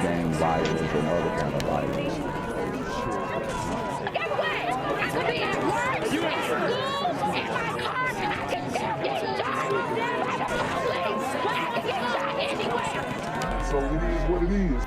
gang violence and other kind of violence. Get away! I could be at work, at school, in my car, and I can still get shot by the police. But I can get shot anywhere. So it is what it is.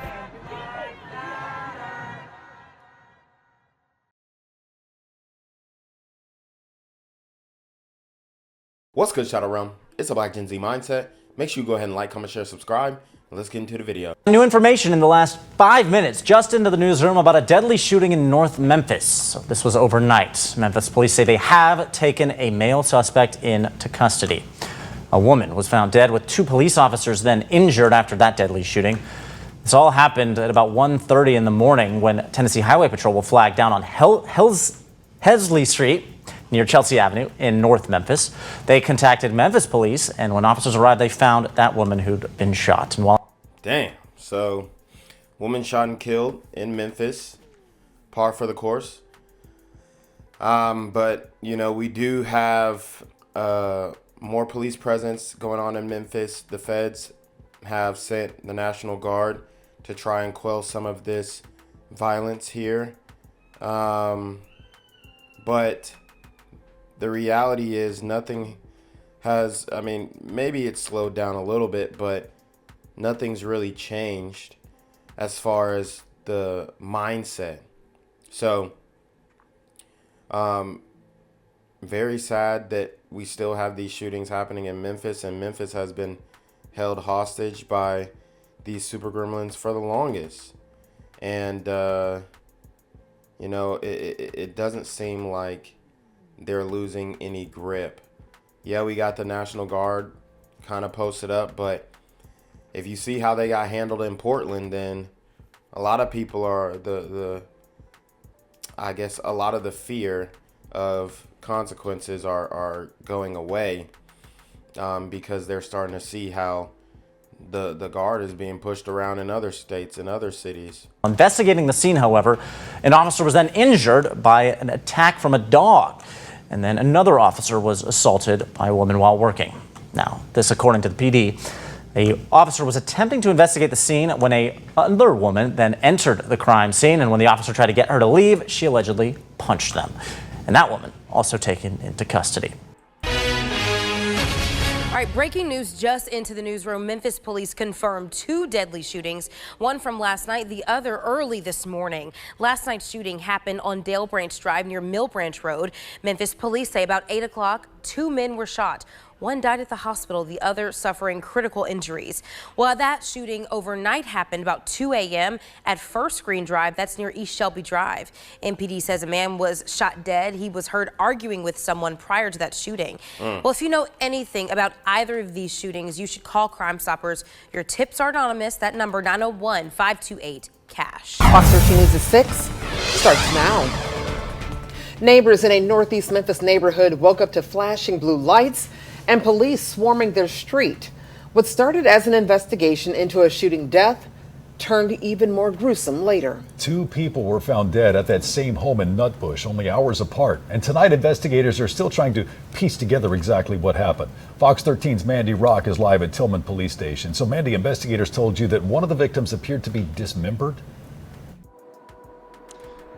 What's good, Shadow Realm? It's a Black Gen Z Mindset. Make sure you go ahead and like, comment, share, subscribe, and let's get into the video. New information in the last 5 minutes, just into the newsroom about a deadly shooting in North Memphis. So this was overnight. Memphis police say they have taken a male suspect into custody. A woman was found dead with 2 police officers then injured after that deadly shooting. This all happened at about 1:30 in the morning when Tennessee Highway Patrol will flag down on Hesley Street near Kelsay Avenue in North Memphis. They contacted Memphis police, and when officers arrived, they found that woman who'd been shot. And Damn. So, woman shot and killed in Memphis. Par for the course. But, you know, we do have more police presence going on in Memphis. The feds have sent the National Guard to try and quell some of this violence here. But the reality is nothing has, I mean, maybe it's slowed down a little bit, but nothing's really changed as far as the mindset. So, very sad that we still have these shootings happening in Memphis, and Memphis has been held hostage by these super gremlins for the longest. And, you know, it doesn't seem like they're losing any grip. Yeah, we got the National Guard kind of posted up, but if you see how they got handled in Portland, then a lot of people are I guess a lot of the fear of consequences are going away, because they're starting to see how the guard is being pushed around in other states and other cities. investigating the scene, however, an officer was then injured by an attack from a dog. And then another officer was assaulted by a woman while working. Now, this according to the PD. A officer was attempting to investigate the scene when another woman then entered the crime scene, and when the officer tried to get her to leave, she allegedly punched them. And that woman also taken into custody. All right, breaking news just into the newsroom. Memphis police confirmed 2 deadly shootings, one from last night, the other early this morning. Last night's shooting happened on Dale Branch Drive near Mill Branch Road. Memphis police say about 8 o'clock, 2 men were shot. One died at the hospital, the other suffering critical injuries. Well, that shooting overnight happened about 2 a.m. at First Green Drive. That's near East Shelby Drive. MPD says a man was shot dead. He was heard arguing with someone prior to that shooting. Well, if you know anything about either of these shootings, you should call Crime Stoppers. Your tips are anonymous. That number, 901-528-CASH. Fox 13 News at 6 starts now. Neighbors in a northeast Memphis neighborhood woke up to flashing blue lights and police swarming their street. What started as an investigation into a shooting death turned even more gruesome later. 2 people were found dead at that same home in Nutbush, only hours apart. And tonight, investigators are still trying to piece together exactly what happened. Fox 13's Mandy Rock is live at Tillman Police Station. So, Mandy, investigators told you that one of the victims appeared to be dismembered?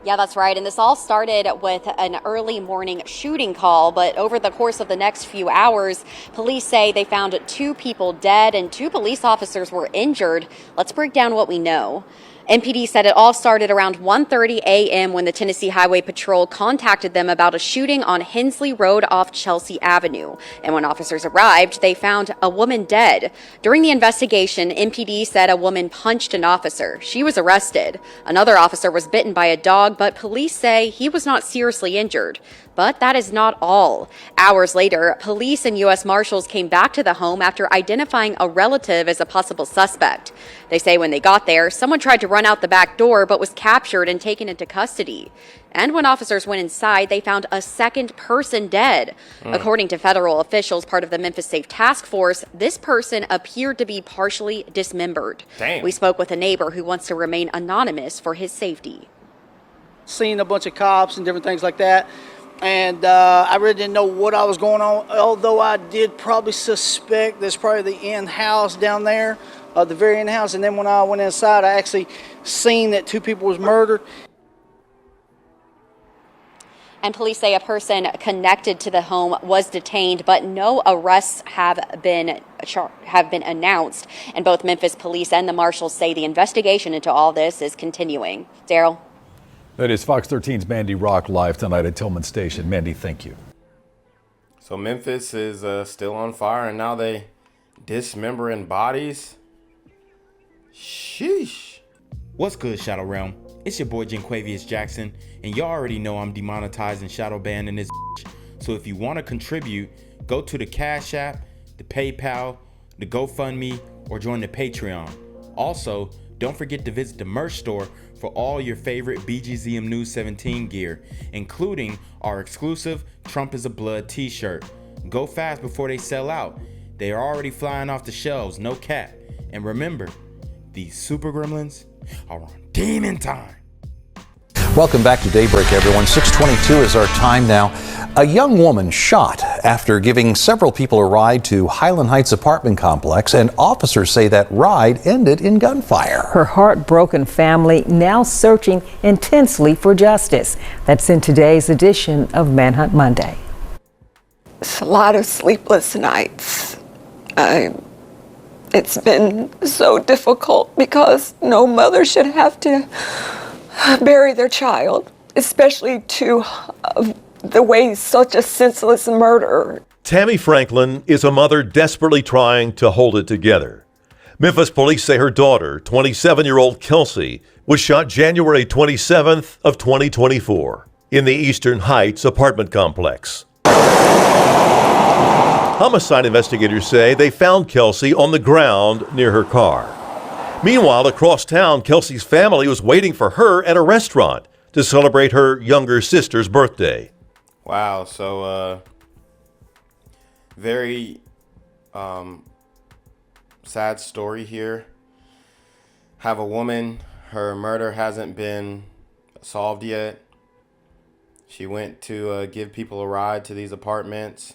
Yeah, that's right. And this all started with an early morning shooting call. But over the course of the next few hours, police say they found 2 people dead and 2 police officers were injured. Let's break down what we know. MPD said it all started around 1:30 a.m. when the Tennessee Highway Patrol contacted them about a shooting on Hensley Road off Chelsea Avenue. And when officers arrived, they found a woman dead. During the investigation, MPD said a woman punched an officer. She was arrested. Another officer was bitten by a dog, but police say he was not seriously injured. But that is not all. Hours later, police and U.S. Marshals came back to the home after identifying a relative as a possible suspect. They say when they got there, someone tried to run out the back door but was captured and taken into custody. And when officers went inside, they found a second person dead. According to federal officials, part of the Memphis Safe Task Force, this person appeared to be partially dismembered. Damn. We spoke with a neighbor who wants to remain anonymous for his safety. Seen a bunch of cops and different things like that. And I really didn't know what I was going on, although I did probably suspect there's probably the in-house down there. the very end of the house. And then when I went inside, I actually seen that 2 people was murdered. And police say a person connected to the home was detained, but no arrests have been announced. And both Memphis police and the marshals say the investigation into all this is continuing. Daryl? That is Fox 13's Mandy Rock live tonight at Tillman Station. Mandy, thank you. So Memphis is still on fire, and now they dismembering bodies. Sheesh. What's good, Shadow Realm? It's your boy Jenquavius Jackson, and y'all already know I'm demonetizing shadow banning this bitch. So if you want to contribute, go to the Cash App, the PayPal, the GoFundMe, or join the Patreon. Also, don't forget to visit the merch store for all your favorite BGZM News 17 gear, including our exclusive Trump is a Blood t-shirt. Go fast before they sell out. They are already flying off the shelves, no cap. And remember, these super gremlins are on demon time. Welcome back to Daybreak, everyone. 6:22 is our time now. A young woman shot after giving several people a ride to Highland Heights apartment complex, and officers say that ride ended in gunfire. Her heartbroken family now searching intensely for justice. That's in today's edition of Manhunt Monday. It's a lot of sleepless nights. It's been so difficult because no mother should have to bury their child, especially to the way such a senseless murder. Tammy Franklin is a mother desperately trying to hold it together. Memphis police say her daughter, 27-year-old Kelsay, was shot January 27th of 2024 in the Eastern Heights apartment complex. Homicide investigators say they found Kelsay on the ground near her car. Meanwhile, across town, Kelsay's family was waiting for her at a restaurant to celebrate her younger sister's birthday. Wow, so very sad story here. Have a woman, her murder hasn't been solved yet. She went to give people a ride to these apartments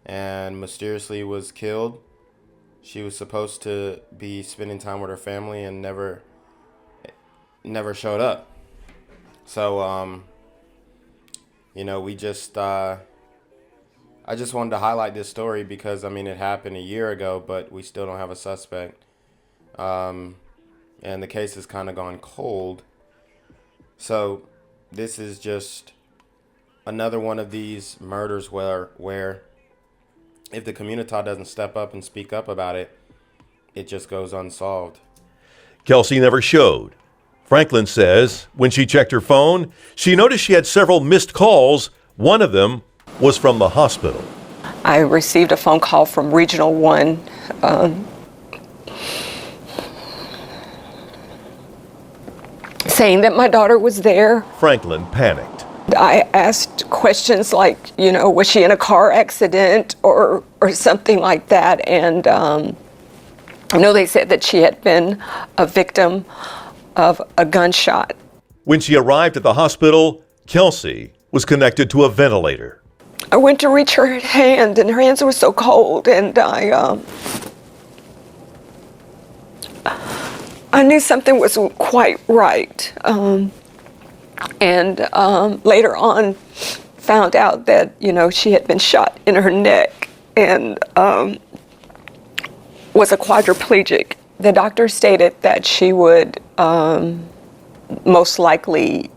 and mysteriously was killed. She was supposed to be spending time with her family and never showed up. So, you know, we just, I just wanted to highlight this story because, I mean, it happened a year ago, but we still don't have a suspect. And the case has kind of gone cold. So this is just another one of these murders where if the community doesn't step up and speak up about it, it just goes unsolved. Kelsay never showed. Franklin says when she checked her phone, she noticed she had several missed calls. One of them was from the hospital. I received a phone call from Regional 1 saying that my daughter was there. Franklin panicked. I asked questions like, you know, was she in a car accident or something like that? And I know they said that she had been a victim of a gunshot. When she arrived at the hospital, Kelsay was connected to a ventilator. I went to reach her hand, and her hands were so cold, and I knew something wasn't quite right. And later on found out that, you know, she had been shot in her neck and was a quadriplegic. The doctor stated that she would most likely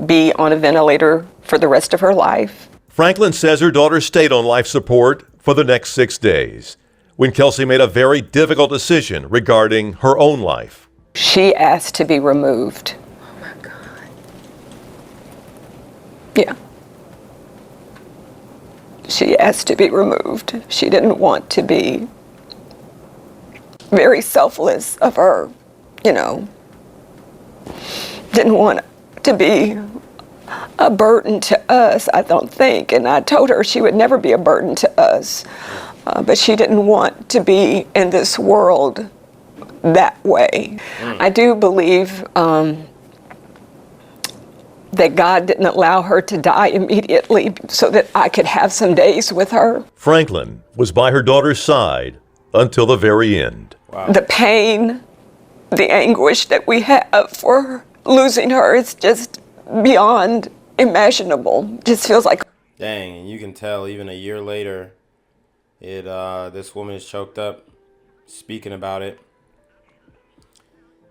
be on a ventilator for the rest of her life. Franklin says her daughter stayed on life support for the next 6 days when Kelsay made a very difficult decision regarding her own life. She asked to be removed. Yeah. She asked to be removed. She didn't want to be very selfless of her, you know. Didn't want to be a burden to us, I don't think. And I told her she would never be a burden to us. But she didn't want to be in this world that way. I do believe that God didn't allow her to die immediately so that I could have some days with her. Franklin was by her daughter's side until the very end. The pain, the anguish that we have for losing her is just beyond imaginable. Just feels like. Dang, and you can tell even a year later, this woman is choked up, speaking about it.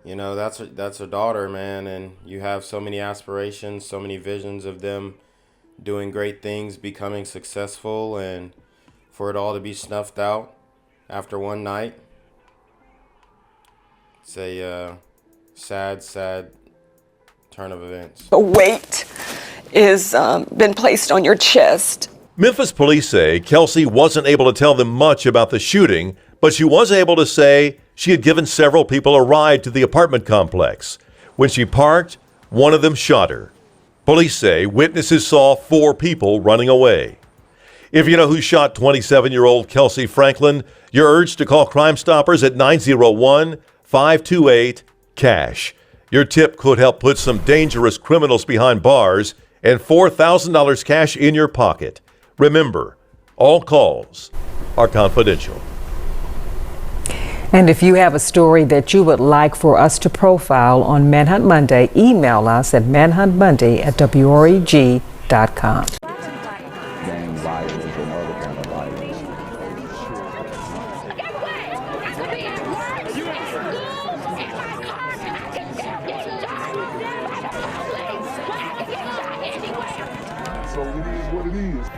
You know, that's her daughter, man, and you have so many aspirations, so many visions of them doing great things, becoming successful, and for it all to be snuffed out after one night. It's a sad turn of events. The weight is been placed on your chest. Memphis police say Kelsay wasn't able to tell them much about the shooting, but she was able to say she had given several people a ride to the apartment complex. When she parked, one of them shot her. Police say witnesses saw 4 people running away. If you know who shot 27-year-old Kelsay Franklin, you're urged to call Crime Stoppers at 901-528-CASH. Your tip could help put some dangerous criminals behind bars and $4,000 cash in your pocket. Remember, all calls are confidential. And if you have a story that you would like for us to profile on Manhunt Monday, email us at manhuntmonday@wreg.com. Gang violence and other kind of violence. So it is what it is.